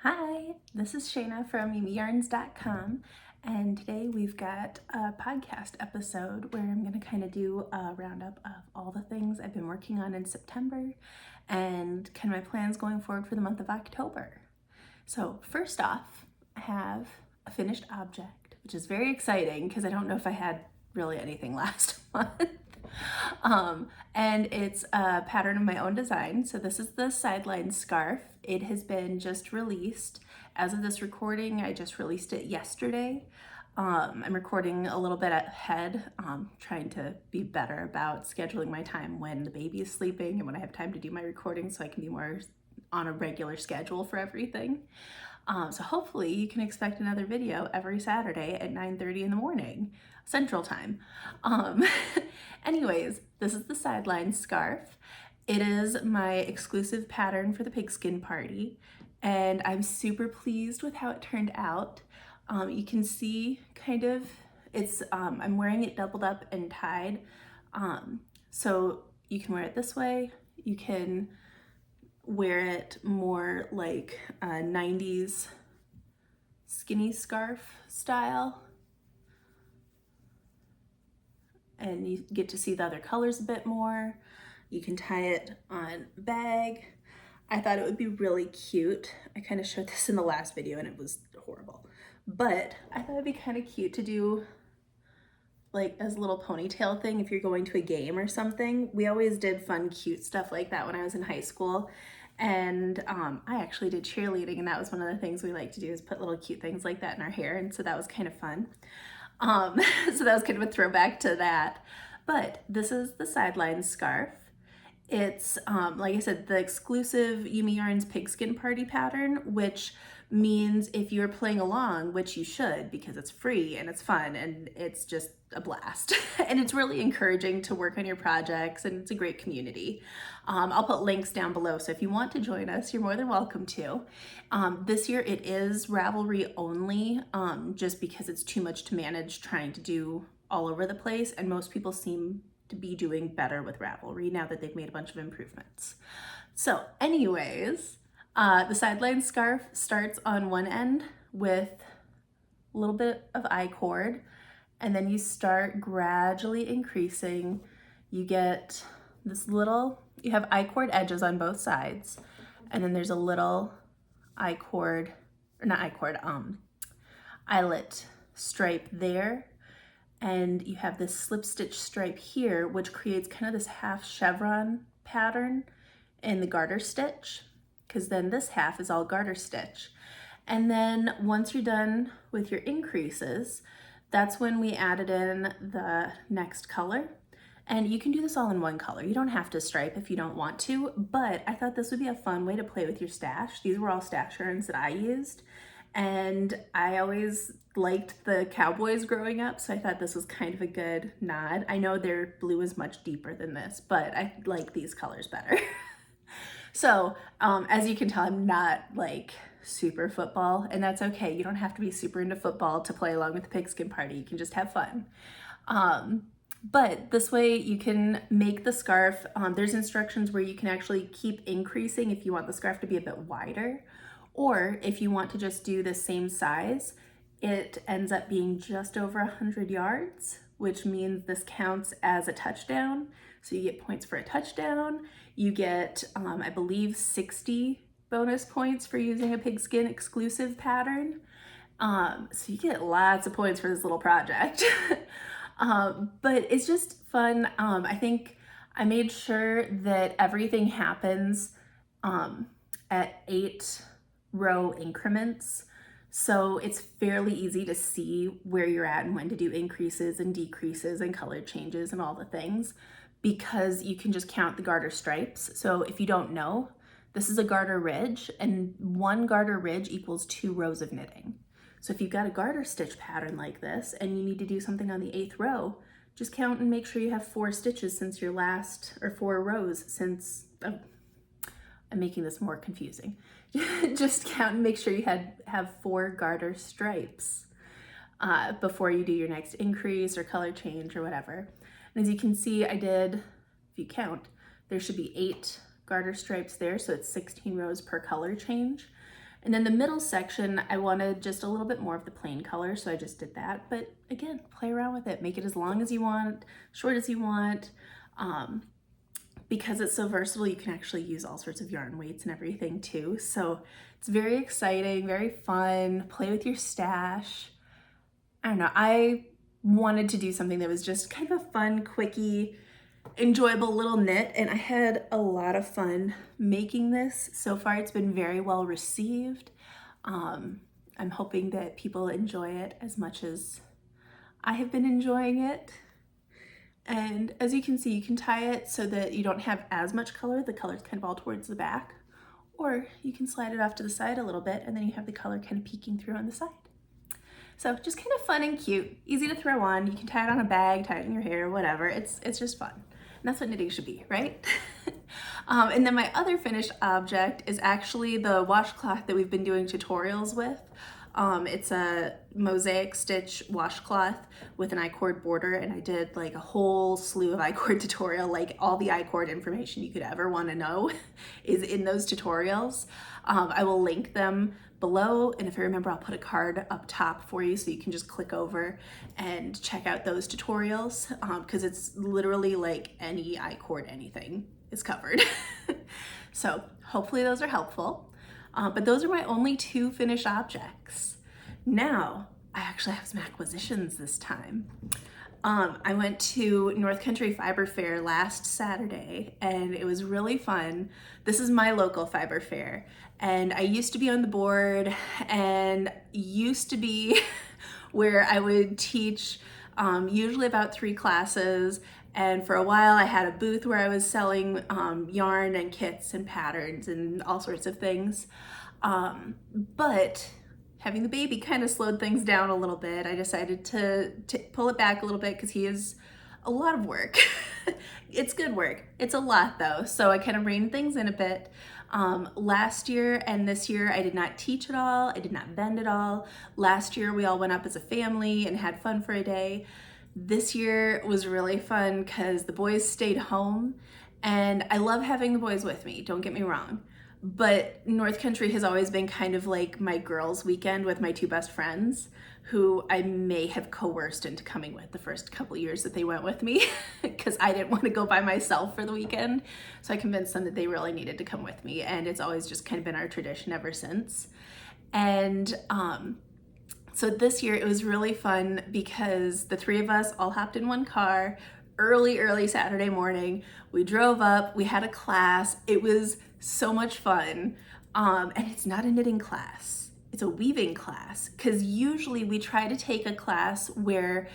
Hi, this is Shayna from YumiYarns.com, and today we've got a podcast episode where I'm going to kind of do a roundup of all the things I've been working on in September and kind of my plans going forward for the month of October. So first off, I have a finished object, which is very exciting because I don't know if I had really anything last month. And it's a pattern of my own design. So this is the sideline scarf. It has been just released. As of this recording, I just released it yesterday. I'm recording a little bit ahead, trying to be better about scheduling my time when the baby is sleeping and when I have time to do my recording so I can be more on a regular schedule for everything. So hopefully you can expect another video every Saturday at 9:30 in the morning, Central Time. Anyways, this is the sideline scarf. It is my exclusive pattern for the pigskin party, and I'm super pleased with how it turned out. You can see kind of, I'm wearing it doubled up and tied. So you can wear it this way. You can wear it more like a 90s skinny scarf style. And you get to see the other colors a bit more. You can tie it on a bag. I thought it would be really cute. I kind of showed this in the last video and it was horrible. But I thought it'd be kind of cute to do like as a little ponytail thing if you're going to a game or something. We always did fun, cute stuff like that when I was in high school. And I actually did cheerleading, and that was one of the things we like to do is put little cute things like that in our hair. And so that was kind of fun. So that was kind of a throwback to that. But this is the sideline scarf. It's, like I said, the exclusive YumiYarns pigskin party pattern, which means if you're playing along, which you should because it's free and it's fun and it's just a blast. And it's really encouraging to work on your projects, and it's a great community. I'll put links down below, so if you want to join us, you're more than welcome to. This year it is Ravelry only, just because it's too much to manage trying to do all over the place, and most people seem to be doing better with Ravelry now that they've made a bunch of improvements. So anyways, the sideline scarf starts on one end with a little bit of I-cord, and then you start gradually increasing. You get this little, you have I-cord edges on both sides, and then there's a little I-cord, or not I-cord, eyelet stripe there. And you have this slip stitch stripe here, which creates kind of this half chevron pattern in the garter stitch, because then this half is all garter stitch. And then once you're done with your increases, that's when we added in the next color. And you can do this all in one color. You don't have to stripe if you don't want to, but I thought this would be a fun way to play with your stash. These were all stash yarns that I used, and I always liked the cowboys growing up, so I thought this was kind of a good nod. I know their blue is much deeper than this, but I like these colors better. So as you can tell, I'm not like super football, and that's okay. You don't have to be super into football to play along with the pigskin party. You can just have fun. But this way you can make the scarf. There's instructions where you can actually keep increasing if you want the scarf to be a bit wider, or if you want to just do the same size. It ends up being just over 100 yards, which means this counts as a touchdown. So you get points for a touchdown. You get, I believe, 60 bonus points for using a pigskin exclusive pattern. So you get lots of points for this little project. But it's just fun. I think I made sure that everything happens at 8-row increments. So it's fairly easy to see where you're at and when to do increases and decreases and color changes and all the things, because you can just count the garter stripes. So if you don't know, this is a garter ridge, and one garter ridge equals 2 rows of knitting. So if you've got a garter stitch pattern like this and you need to do something on the 8th row, just count and make sure you have 4 stitches since your last, or 4 rows since, oh, I'm making this more confusing. Just count and make sure you have 4 garter stripes before you do your next increase or color change or whatever. And as you can see, I did, if you count, there should be 8 garter stripes there, so it's 16 rows per color change. And then the middle section, I wanted just a little bit more of the plain color, so I just did that. But again, play around with it. Make it as long as you want, short as you want. Because it's so versatile, you can actually use all sorts of yarn weights and everything too. So it's very exciting, very fun. Play with your stash. I don't know, I wanted to do something that was just kind of a fun, quickie, enjoyable little knit, and I had a lot of fun making this. So far it's been very well received. I'm hoping that people enjoy it as much as I have been enjoying it. And as you can see, you can tie it so that you don't have as much color. The color's kind of all towards the back, or you can slide it off to the side a little bit and then you have the color kind of peeking through on the side. So just kind of fun and cute, easy to throw on. You can tie it on a bag, tie it in your hair, whatever. It's just fun. And that's what knitting should be, right? And then my other finished object is actually the washcloth that we've been doing tutorials with. It's a mosaic stitch washcloth with an I-cord border, and I did like a whole slew of I-cord tutorial, like all the I-cord information you could ever want to know is in those tutorials. I will link them below, and if I remember, I'll put a card up top for you so you can just click over and check out those tutorials, because it's literally like any I-cord anything is covered. So hopefully those are helpful. But those are my only 2 finished objects. Now, I actually have some acquisitions this time. I went to North Country Fiber Fair last Saturday, and it was really fun. This is my local fiber fair, and I used to be on the board and used to be where I would teach usually about 3 classes. And for a while I had a booth where I was selling yarn and kits and patterns and all sorts of things. But having the baby kind of slowed things down a little bit. I decided to pull it back a little bit because he is a lot of work. It's good work. It's a lot though. So I kind of reined things in a bit. Last year and this year I did not teach at all. I did not bend at all. Last year we all went up as a family and had fun for a day. This year was really fun because the boys stayed home, and I love having the boys with me, don't get me wrong. But North Country has always been kind of like my girls' weekend with my 2 best friends, who I may have coerced into coming with the first couple years that they went with me because I didn't want to go by myself for the weekend. So I convinced them that they really needed to come with me, and it's always just kind of been our tradition ever since. And so this year it was really fun because the 3 of us all hopped in one car early Saturday morning. We drove up, we had a class. It was so much fun. And it's not a knitting class, it's a weaving class, because usually we try to take a class where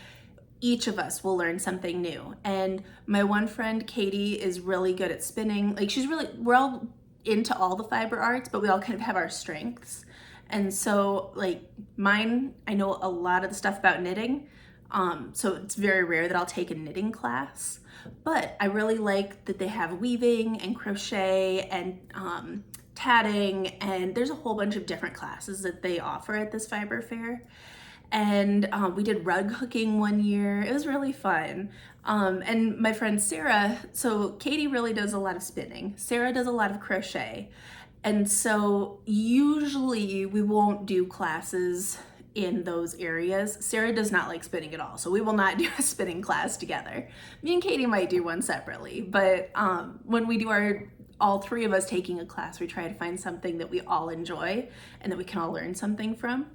each of us will learn something new. And my one friend, Katie, is really good at spinning. Like we're all into all the fiber arts, but we all kind of have our strengths. And so like mine, I know a lot of the stuff about knitting. So it's very rare that I'll take a knitting class, but I really like that they have weaving and crochet and tatting, and there's a whole bunch of different classes that they offer at this fiber fair. And we did rug hooking one year. It was really fun. And my friend Sarah, so Katie really does a lot of spinning. Sarah does a lot of crochet. And so usually we won't do classes in those areas. Sarah does not like spinning at all, so we will not do a spinning class together. Me and Katie might do one separately, but when we do all 3 of us taking a class, we try to find something that we all enjoy and that we can all learn something from.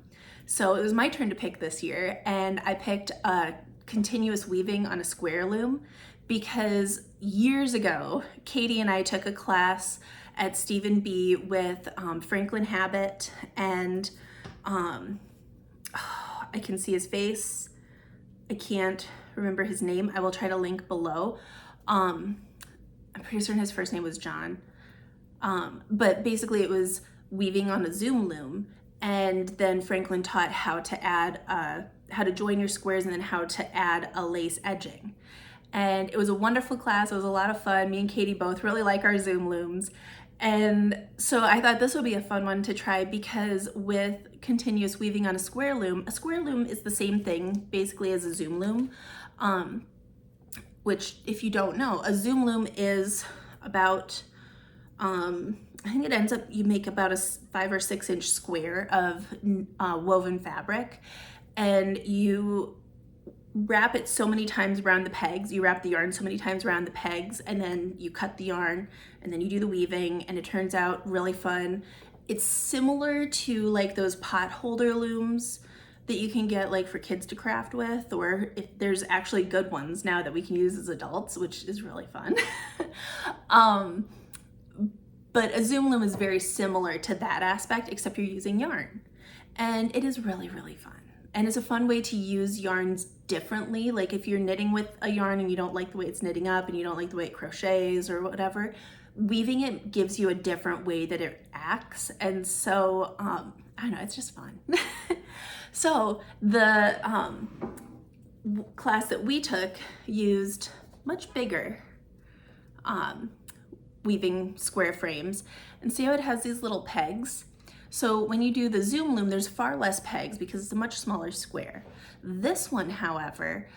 So it was my turn to pick this year, and I picked continuous weaving on a square loom because years ago, Katie and I took a class at Stephen B with Franklin Habit, and I can see his face. I can't remember his name. I will try to link below. I'm pretty certain his first name was John. But basically it was weaving on a zoom loom, and then Franklin taught how to add, how to join your squares and then how to add a lace edging. And it was a wonderful class. It was a lot of fun. Me and Katie both really like our zoom looms. And so I thought this would be a fun one to try, because with continuous weaving on a square loom is the same thing basically as a zoom loom, which if you don't know, a zoom loom is about, I I think it ends up, you make about a 5 or 6 inch square of woven fabric, and you wrap it so many times around the pegs. You wrap the yarn so many times around the pegs, and then you cut the yarn, and then you do the weaving, and it turns out really fun. It's similar to like those pot holder looms that you can get like for kids to craft with, or if there's actually good ones now that we can use as adults, which is really fun. But a zoom loom is very similar to that aspect, except you're using yarn. And it is really, really fun. And it's a fun way to use yarns differently. Like if you're knitting with a yarn and you don't like the way it's knitting up and you don't like the way it crochets or whatever, weaving it gives you a different way that it acts. And so, I don't know, it's just fun. So the class that we took used much bigger weaving square frames, and see how it has these little pegs. So when you do the zoom loom, there's far less pegs because it's a much smaller square. This one, however,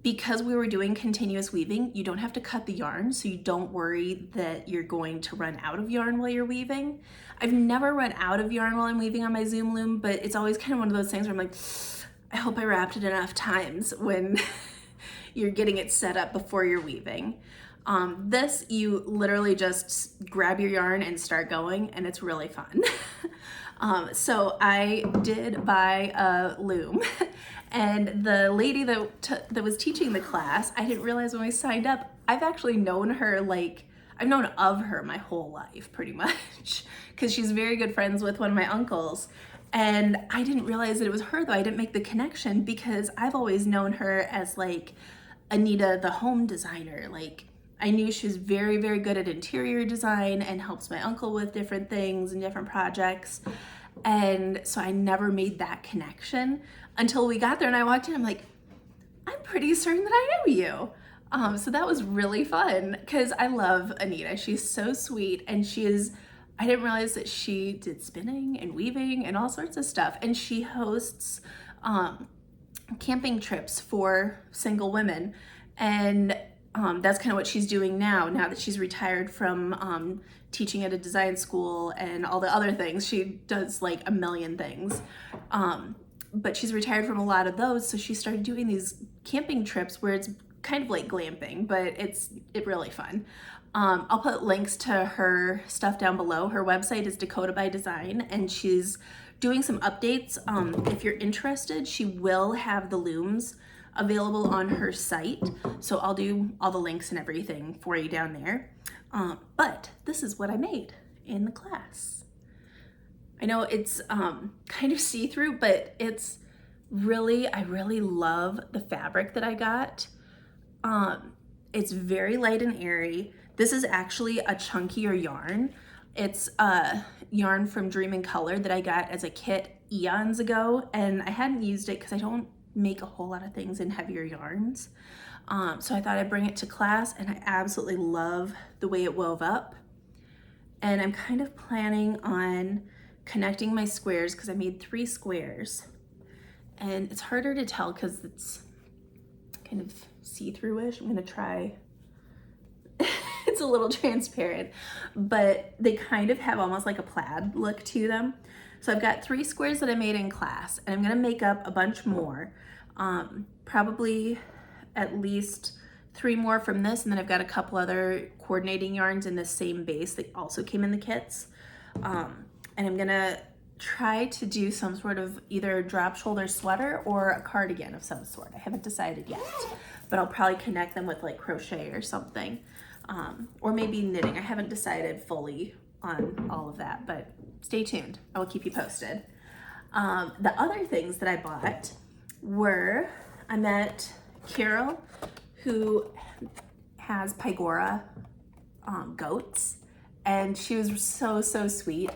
because we were doing continuous weaving, you don't have to cut the yarn, so you don't worry that you're going to run out of yarn while you're weaving. I've never run out of yarn while I'm weaving on my zoom loom, but it's always kind of one of those things where I'm like, I hope I wrapped it enough times when you're getting it set up before you're weaving. This, you literally just grab your yarn and start going, and it's really fun. So I did buy a loom, and the lady that was teaching the class, I didn't realize when I signed up, I've actually known her, like, I've known of her my whole life, pretty much, because she's very good friends with one of my uncles. And I didn't realize that it was her, though. I didn't make the connection because I've always known her as like Anita, the home designer. Like, I knew she was very, very good at interior design and helps my uncle with different things and different projects. And so I never made that connection until we got there and I walked in. I'm like, I'm pretty certain that I know you. So that was really fun because I love Anita. She's so sweet, and I didn't realize that she did spinning and weaving and all sorts of stuff. And she hosts camping trips for single women. And that's kind of what she's doing now that she's retired from teaching at a design school and all the other things. She does like a million things. But she's retired from a lot of those, so she started doing these camping trips where it's kind of like glamping, but it's really fun. I'll put links to her stuff down below. Her website is Dakota by Design, and she's doing some updates. If you're interested, she will have the looms available on her site, so I'll do all the links and everything for you down there. But this is what I made in the class. I know it's kind of see-through, but it's really, I really love the fabric that I got. It's very light and airy. This is actually a chunkier yarn. It's a yarn from Dream in Color that I got as a kit eons ago, and I hadn't used it because I don't make a whole lot of things in heavier yarns. So I thought I'd bring it to class, and I absolutely love the way it wove up. And I'm kind of planning on connecting my squares because I made 3 squares. And it's harder to tell because it's kind of see-through-ish. I'm gonna try. It's a little transparent, but they kind of have almost like a plaid look to them. So I've got 3 squares that I made in class, and I'm gonna make up a bunch more. Probably at least 3 more from this, and then I've got a couple other coordinating yarns in the same base that also came in the kits. And I'm gonna try to do some sort of either drop shoulder sweater or a cardigan of some sort. I haven't decided yet, but I'll probably connect them with like crochet or something, or maybe knitting. I haven't decided fully on all of that, but stay tuned. I will keep you posted. The other things that I bought were, I met Carol, who has Pygora goats, and she was so sweet.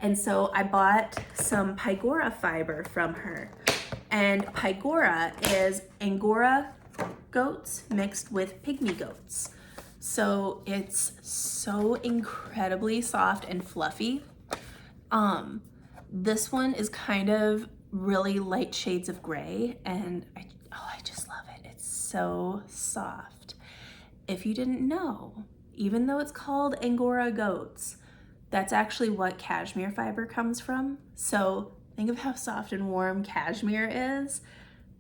And so I bought some Pygora fiber from her. And Pygora is Angora goats mixed with pygmy goats. So it's so incredibly soft and fluffy. This one is kind of really light shades of gray, and I just love it. It's so soft. If you didn't know, even though it's called Angora goats, that's actually what cashmere fiber comes from. So think of how soft and warm cashmere is.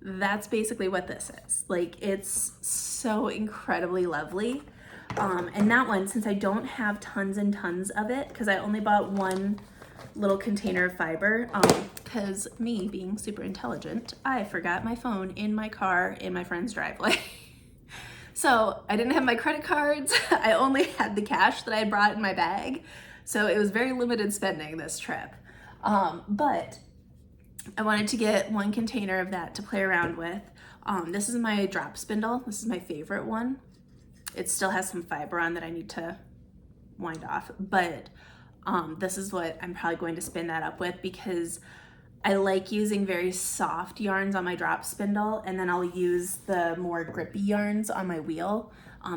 That's basically what this is. Like, it's so incredibly lovely. And that one, since I don't have tons and tons of it, because I only bought one little container of fiber, because me being super intelligent, I forgot my phone in my car in my friend's driveway. So I didn't have my credit cards. I only had the cash that I had brought in my bag. So it was very limited spending this trip. But I wanted to get one container of that to play around with. This is my drop spindle. This is my favorite one. It still has some fiber on that I need to wind off, but this is what I'm probably going to spin that up with, because I like using very soft yarns on my drop spindle, and then I'll use the more grippy yarns on my wheel,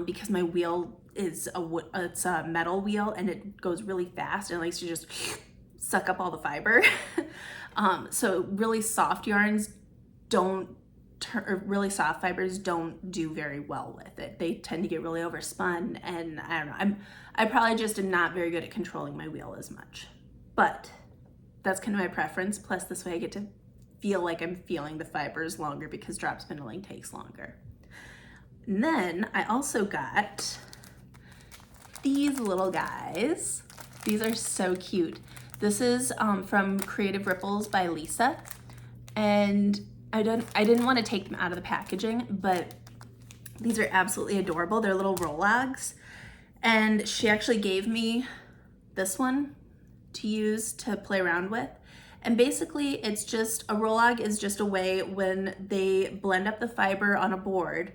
because my wheel is it's a metal wheel and it goes really fast and it likes to just suck up all the fiber. So really soft yarns really soft fibers don't do very well with it. They tend to get really overspun, and I don't know, I probably just am not very good at controlling my wheel as much, but that's kind of my preference. Plus this way I get to feel like I'm feeling the fibers longer, because drop spindling takes longer. And then I also got these little guys. These are so cute. This is from Creative Ripples by Lisa, and I didn't want to take them out of the packaging, but these are absolutely adorable. They're little roll-logs, and she actually gave me this one to use to play around with. And basically it's just, a roll-log is just a way when they blend up the fiber on a board,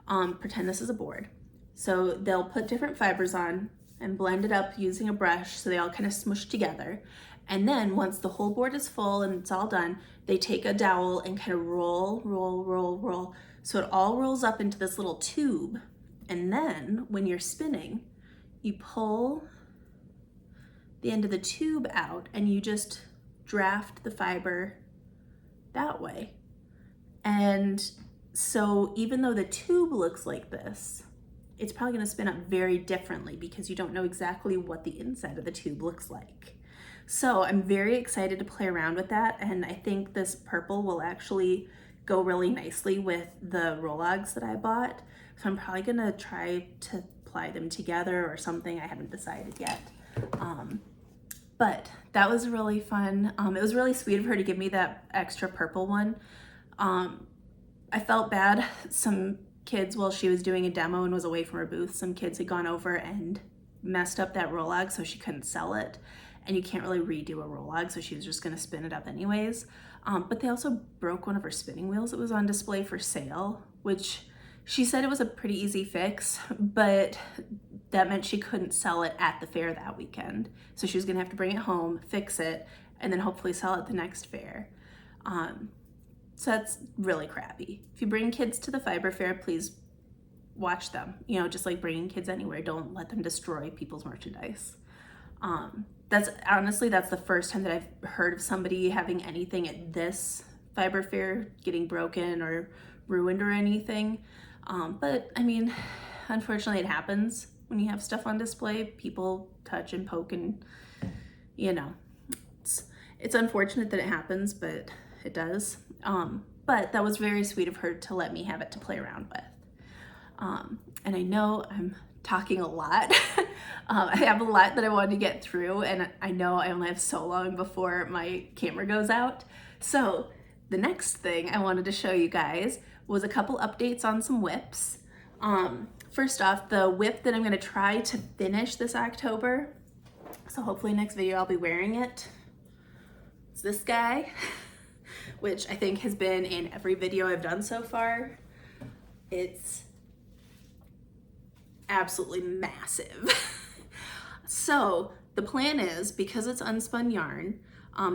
pretend this is a board. So they'll put different fibers on and blend it up using a brush so they all kind of smush together. And then once the whole board is full and it's all done, they take a dowel and kind of roll, roll, roll, roll. So it all rolls up into this little tube. And then when you're spinning, you pull the end of the tube out and you just draft the fiber that way. And so even though the tube looks like this, it's probably gonna spin up very differently, because you don't know exactly what the inside of the tube looks like. So I'm very excited to play around with that, and I think this purple will actually go really nicely with the roll-logs that I bought. So I'm probably gonna try to apply them together or something. I haven't decided yet. But that was really fun. It was really sweet of her to give me that extra purple one. I felt bad. Some kids, while she was doing a demo and was away from her booth, some kids had gone over and messed up that roll-log, so she couldn't sell it. And you can't really redo a roll-log, so she was just gonna spin it up anyways. But they also broke one of her spinning wheels that was on display for sale, which she said it was a pretty easy fix, but that meant she couldn't sell it at the fair that weekend. So she was gonna have to bring it home, fix it, and then hopefully sell it the next fair. So that's really crappy. If you bring kids to the fiber fair, please watch them. You know, just like bringing kids anywhere, don't let them destroy people's merchandise. That's the first time that I've heard of somebody having anything at this fiber fair getting broken or ruined or anything. But I mean, unfortunately it happens when you have stuff on display. People touch and poke, and you know, it's unfortunate that it happens, but it does. But that was very sweet of her to let me have it to play around with. And I know I'm talking a lot. I have a lot that I wanted to get through, and I know I only have so long before my camera goes out. So the next thing I wanted to show you guys was a couple updates on some whips. First off, the whip that I'm gonna try to finish this October, so hopefully next video I'll be wearing it. It's this guy, which I think has been in every video I've done so far. It's absolutely massive. So the plan is, because it's unspun yarn,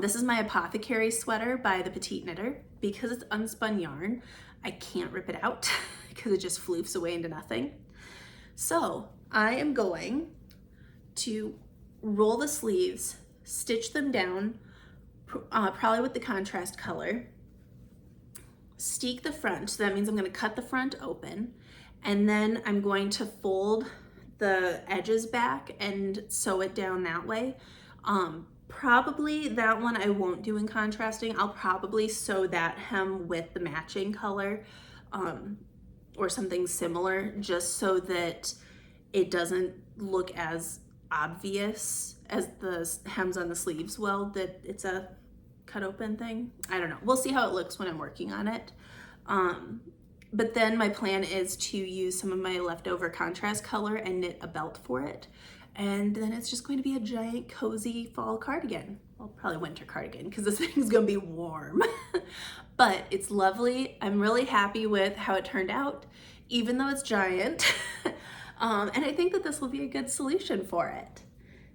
this is my apothecary sweater by the Petite Knitter. Because it's unspun yarn, I can't rip it out because it just floofs away into nothing. So I am going to roll the sleeves, stitch them down, probably with the contrast color, steek the front, so that means I'm going to cut the front open, and then I'm going to fold the edges back and sew it down that way. Probably that one I won't do in contrasting. I'll probably sew that hem with the matching color or something similar, just so that it doesn't look as obvious as the hems on the sleeves will, that it's a cut open thing. I don't know. We'll see how it looks when I'm working on it. But then my plan is to use some of my leftover contrast color and knit a belt for it. And then it's just going to be a giant cozy fall cardigan. Well, probably winter cardigan, because this thing's gonna be warm. But it's lovely. I'm really happy with how it turned out, even though it's giant. And I think that this will be a good solution for it.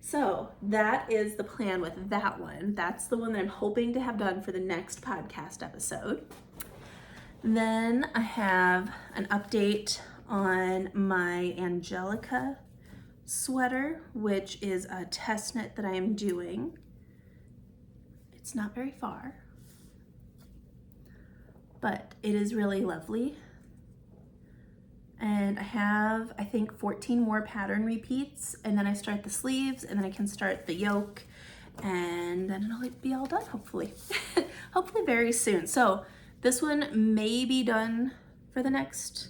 So that is the plan with that one. That's the one that I'm hoping to have done for the next podcast episode. Then I have an update on my Angelica sweater, which is a test knit that I am doing. It's not very far, but it is really lovely. And I have, I think, 14 more pattern repeats, and then I start the sleeves, and then I can start the yoke, and then it'll be all done, hopefully. Hopefully very soon. So this one may be done for the next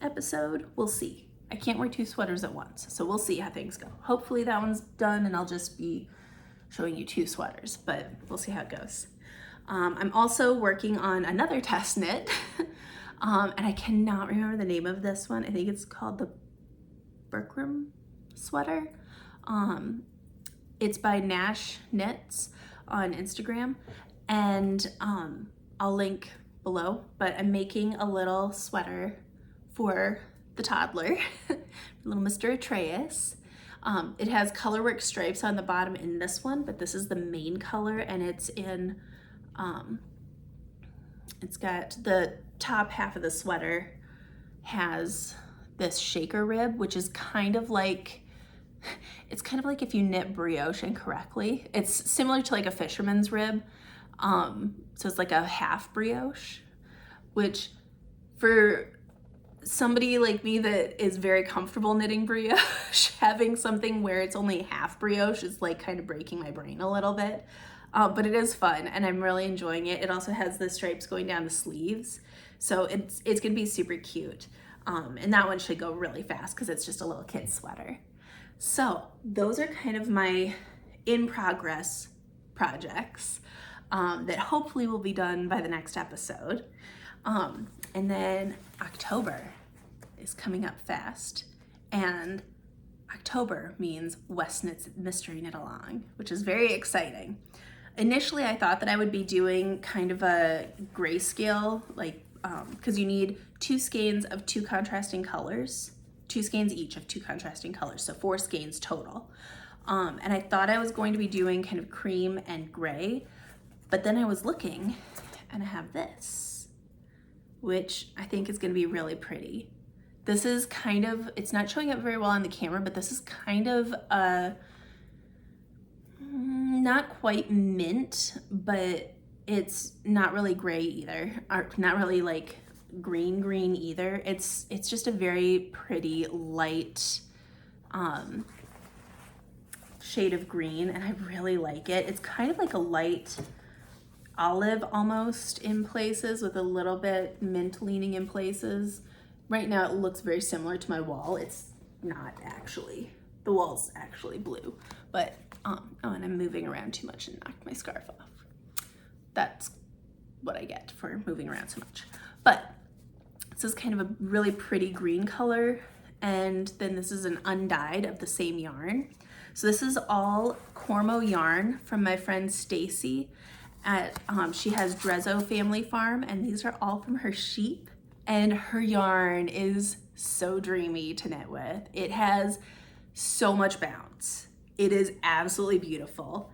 episode. We'll see. I can't wear 2 sweaters at once, so we'll see how things go. Hopefully that one's done and I'll just be showing you 2 sweaters, but we'll see how it goes. I'm also working on another test knit, and I cannot remember the name of this one. I think it's called the Berkram sweater. It's by Nash Knits on Instagram, and I'll link below, but I'm making a little sweater for the toddler, little Mr. Atreus. It has colorwork stripes on the bottom in this one, but this is the main color, and it's in, it's got the top half of the sweater has this shaker rib, which is kind of like, it's kind of like if you knit brioche incorrectly. It's similar to like a fisherman's rib. So it's like a half brioche, which for somebody like me that is very comfortable knitting brioche, having something where it's only half brioche is like kind of breaking my brain a little bit. But it is fun and I'm really enjoying it. It also has the stripes going down the sleeves. So it's gonna be super cute. And that one should go really fast because it's just a little kid sweater. So those are kind of my in progress projects that hopefully will be done by the next episode. And then October is coming up fast, and October means West Knits Mystery Knit Along, which is very exciting. Initially, I thought that I would be doing kind of a grayscale, like, because you need 2 skeins of 2 contrasting colors, 2 skeins each of 2 contrasting colors, so 4 skeins total. And I thought I was going to be doing kind of cream and gray, but then I was looking and I have this, which I think is going to be really pretty. This is kind of, it's not showing up very well on the camera, but this is kind of a, not quite mint, but it's not really gray either, or not really like green either. It's just a very pretty light shade of green, and I really like it. It's kind of like a light olive almost in places, with a little bit mint leaning in places. Right now it looks very similar to my wall. It's not actually. The wall's actually blue, but oh, and I'm moving around too much and knocked my scarf off. That's what I get for moving around so much. But this is kind of a really pretty green color, and then this is an undyed of the same yarn. So this is all Cormo yarn from my friend Stacy at, she has Drezzo Family Farm, and these are all from her sheep, and her yarn is so dreamy to knit with. It has so much bounce. It is absolutely beautiful.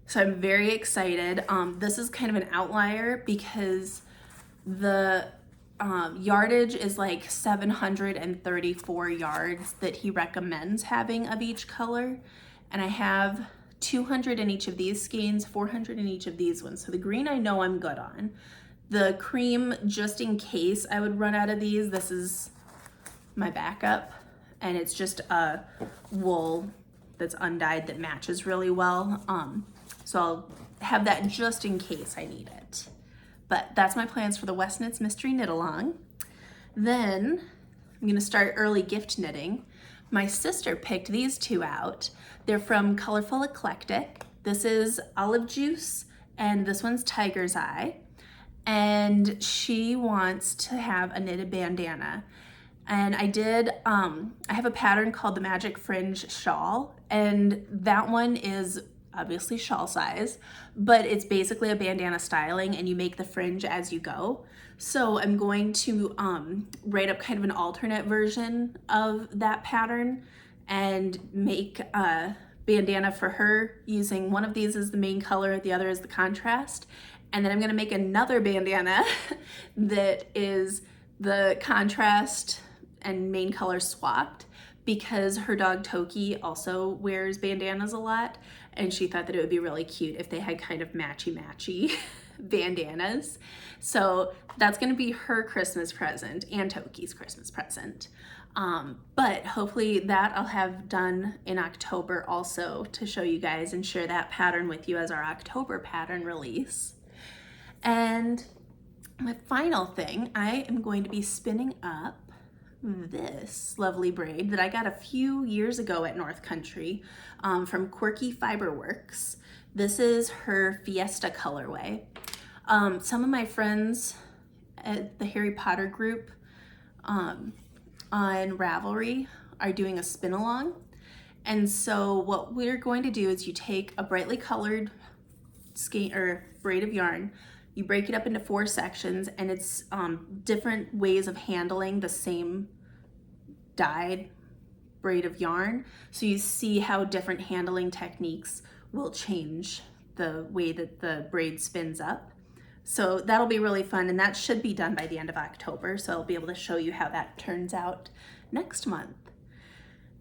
So I'm very excited. This is kind of an outlier because the yardage is like 734 yards that he recommends having of each color. And I have 200 in each of these skeins, 400 in each of these ones. So the green I know I'm good on. The cream, just in case I would run out of these, this is my backup. and it's just a wool that's undyed that matches really well. So I'll have that just in case I need it. But that's my plans for the West Knits Mystery Knit Along. Then I'm gonna start early gift knitting. My sister picked these two out. They're from Colorful Eclectic. This is Olive Juice and this one's Tiger's Eye. And she wants to have a knitted bandana. And I have a pattern called the Magic Fringe Shawl, and that one is obviously shawl size, but it's basically a bandana styling and you make the fringe as you go. So I'm going to write up kind of an alternate version of that pattern and make a bandana for her using one of these as the main color, the other is the contrast. And then I'm gonna make another bandana that is the contrast and main color swapped, because her dog Toki also wears bandanas a lot, and she thought that it would be really cute if they had kind of matchy bandanas. So that's gonna be her Christmas present and Toki's Christmas present. But hopefully that I'll have done in October also to show you guys and share that pattern with you as our October pattern release. And my final thing, I am going to be spinning up this lovely braid that I got a few years ago at North Country from Quirky Fiberworks. This is her Fiesta colorway. Some of my friends at the Harry Potter group on Ravelry are doing a spin along. And so what we're going to do is you take a brightly colored skein or braid of yarn, you break it up into 4 sections, and it's different ways of handling the same dyed braid of yarn. So you see how different handling techniques will change the way that the braid spins up. So that'll be really fun, and that should be done by the end of October. So I'll be able to show you how that turns out next month.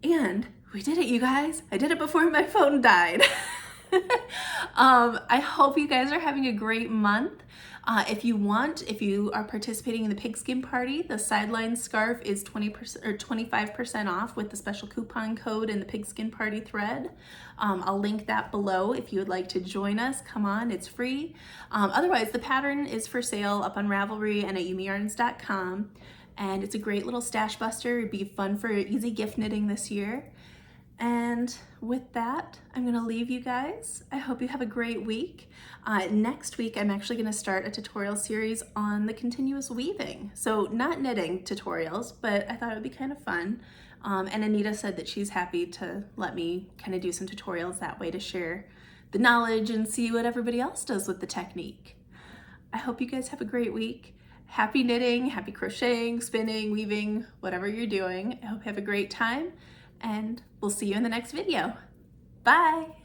And we did it, you guys. I did it before my phone died. I hope you guys are having a great month. If you are participating in the pigskin party, the sideline scarf is 20% or 25% off with the special coupon code in the pigskin party thread. I'll link that below if you would like to join us. Come on, it's free. Otherwise, the pattern is for sale up on Ravelry and at YumiYarns.com. And it's a great little stash buster. It'd be fun for easy gift knitting this year. And with that, I'm gonna leave you guys. I hope you have a great week. Next week, I'm actually gonna start a tutorial series on the continuous weaving. So not knitting tutorials, but I thought it would be kind of fun. And Anita said that she's happy to let me kind of do some tutorials that way to share the knowledge and see what everybody else does with the technique. I hope you guys have a great week. Happy knitting, happy crocheting, spinning, weaving, whatever you're doing. I hope you have a great time. And we'll see you in the next video. Bye.